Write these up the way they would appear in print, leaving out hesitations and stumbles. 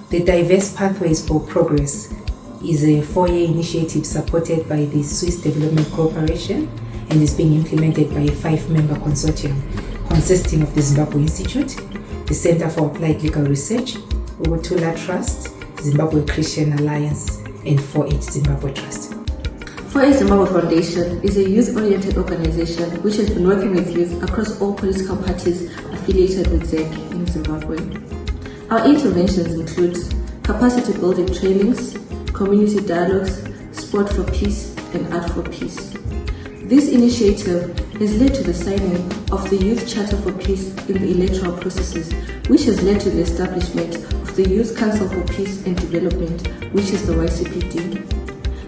The Diverse Pathways for Progress is a 4-year initiative supported by the Swiss Development Corporation and is being implemented by a 5-member consortium consisting of the Zimbabwe Institute, the Center for Applied Legal Research, Ubutula Trust, Zimbabwe Christian Alliance, and 4H Zimbabwe Trust. 4H Zimbabwe Foundation is a youth-oriented organization which has been working with youth across all political parties affiliated with ZEC in Zimbabwe. Our interventions include capacity building trainings, community dialogues, sport for peace, and art for peace. This initiative has led to the signing of the Youth Charter for Peace in the electoral processes, which has led to the establishment of the Youth Council for Peace and Development, which is the YCPD.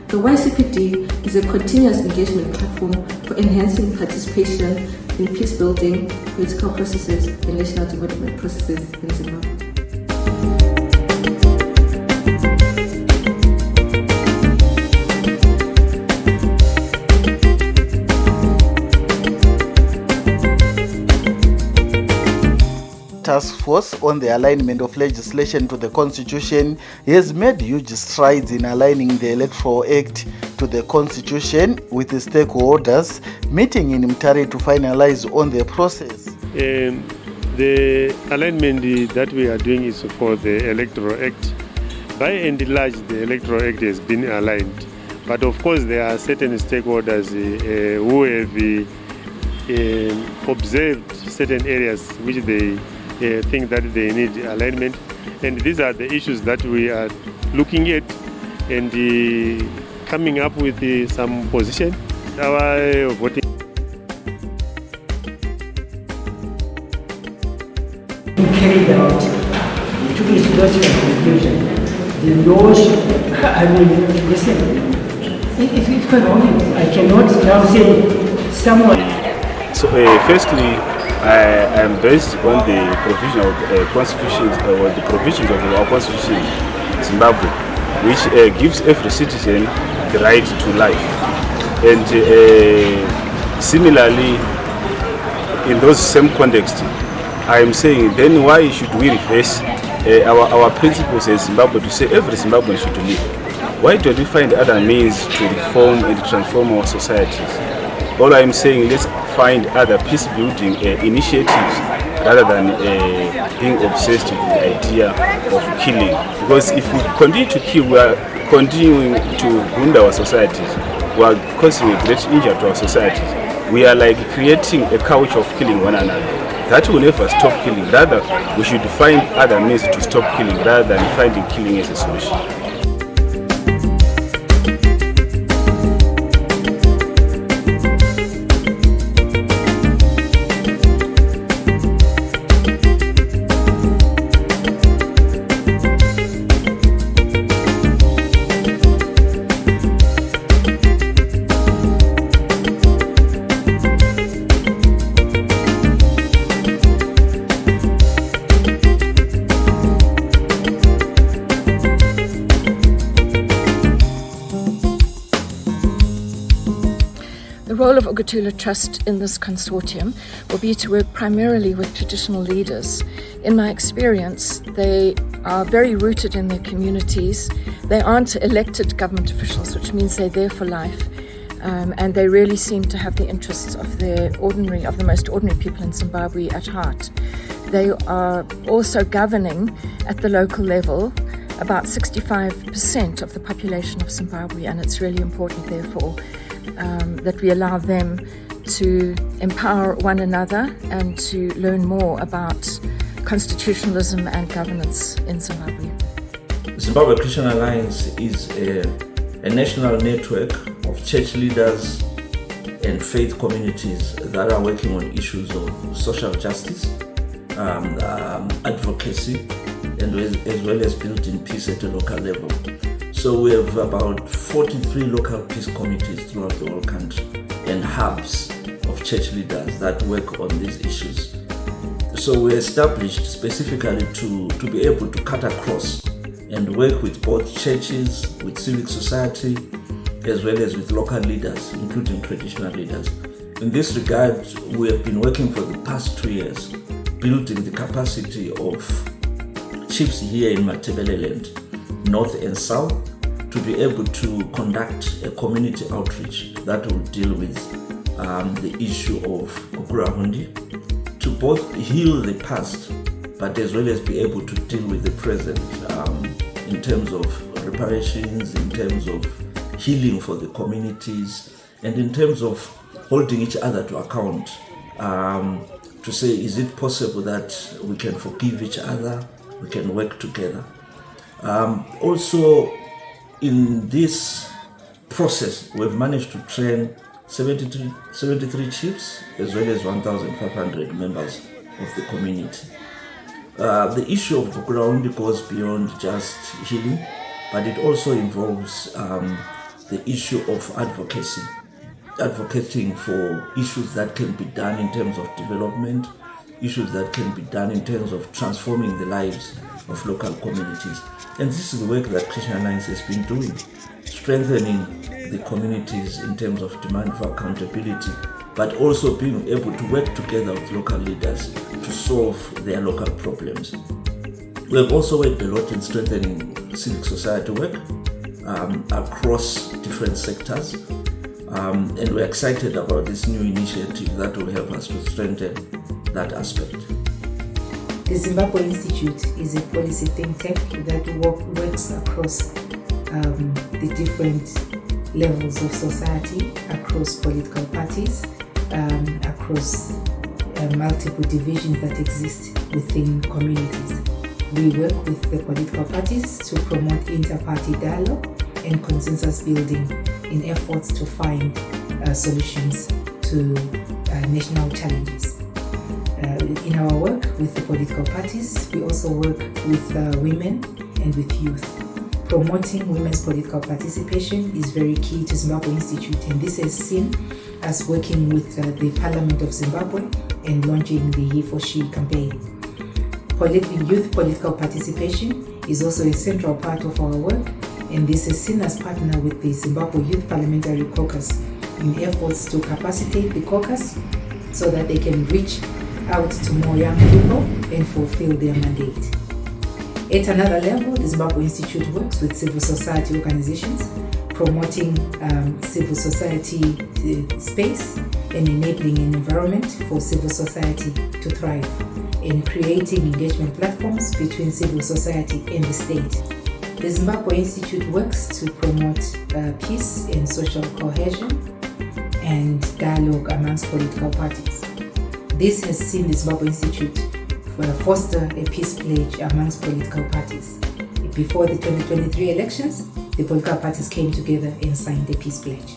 The YCPD is a continuous engagement platform for enhancing participation in peace-building, political processes, and national development processes in Zimbabwe. Task Force on the alignment of legislation to the Constitution has made huge strides in aligning the Electoral Act to the Constitution, with the stakeholders meeting in Mutare to finalize on the process. The alignment that we are doing is for the Electoral Act. By and large, the Electoral Act has been aligned, but of course there are certain stakeholders who have observed certain areas which they think that they need alignment, and these are the issues that we are looking at and coming up with some position. Our voting carried out to its logical conclusion. The laws, listen, it's quite obvious. I cannot now say someone. So, firstly, I am based on the provision of constitutions, or the provisions of our constitution in Zimbabwe, which gives every citizen the right to life. And similarly, in those same context, I am saying, then why should we reverse our principles in Zimbabwe to say every Zimbabwean should live? Why don't we find other means to reform and transform our societies? All I am saying, let's find other peace-building initiatives rather than being obsessed with the idea of killing. Because if we continue to kill, we are continuing to wound our societies. We are causing a great injury to our societies. We are like creating a couch of killing one another. That will never stop killing. Rather, we should find other means to stop killing rather than finding killing as a solution. The role of Ubutula Trust in this consortium will be to work primarily with traditional leaders. In my experience, they are very rooted in their communities. They aren't elected government officials, which means they're there for life. And they really seem to have the interests of the most ordinary people in Zimbabwe at heart. They are also governing at the local level about 65% of the population of Zimbabwe, and it's really important, therefore, that we allow them to empower one another and to learn more about constitutionalism and governance in Zimbabwe. Zimbabwe Christian Alliance is a national network of church leaders and faith communities that are working on issues of social justice, advocacy, and as well as building peace at a local level. So we have about 43 local peace committees throughout the whole country and hubs of church leaders that work on these issues. So we established specifically to be able to cut across and work with both churches, with civic society, as well as with local leaders, including traditional leaders. In this regard, we have been working for the past 2 years, building the capacity of chiefs here in Matebeleland, North and South, to be able to conduct a community outreach that will deal with the issue of Gukurahundi, to both heal the past, but as well as be able to deal with the present in terms of reparations, in terms of healing for the communities, and in terms of holding each other to account, to say, is it possible that we can forgive each other, we can work together. Also, in this process, we've managed to train 73 chiefs as well as 1,500 members of the community. The issue of Gukurahundi goes beyond just healing, but it also involves the issue of advocacy, advocating for issues that can be done in terms of development, issues that can be done in terms of transforming the lives of local communities. And this is the work that Krishna Alliance has been doing, strengthening the communities in terms of demand for accountability, but also being able to work together with local leaders to solve their local problems. We have also worked a lot in strengthening civic society work across different sectors, and we're excited about this new initiative that will help us to strengthen that aspect. The Zimbabwe Institute is a policy think tank that works across the different levels of society, across political parties, across multiple divisions that exist within communities. We work with the political parties to promote inter-party dialogue and consensus building in efforts to find solutions to national challenges. In our work with the political parties, we also work with women and with youth. Promoting women's political participation is very key to Zimbabwe Institute, and this has seen us working with the Parliament of Zimbabwe and launching the He for She campaign. Youth political participation is also a central part of our work, and this has seen us partner with the Zimbabwe Youth Parliamentary Caucus in efforts to capacitate the caucus so that they can reach out to more young people and fulfill their mandate. At another level, the Zimbabwe Institute works with civil society organizations, promoting civil society space and enabling an environment for civil society to thrive, and creating engagement platforms between civil society and the state. The Zimbabwe Institute works to promote peace and social cohesion and dialogue amongst political parties. This has seen the Zimbabwe Institute foster a peace pledge amongst political parties. Before the 2023 elections, the political parties came together and signed a peace pledge.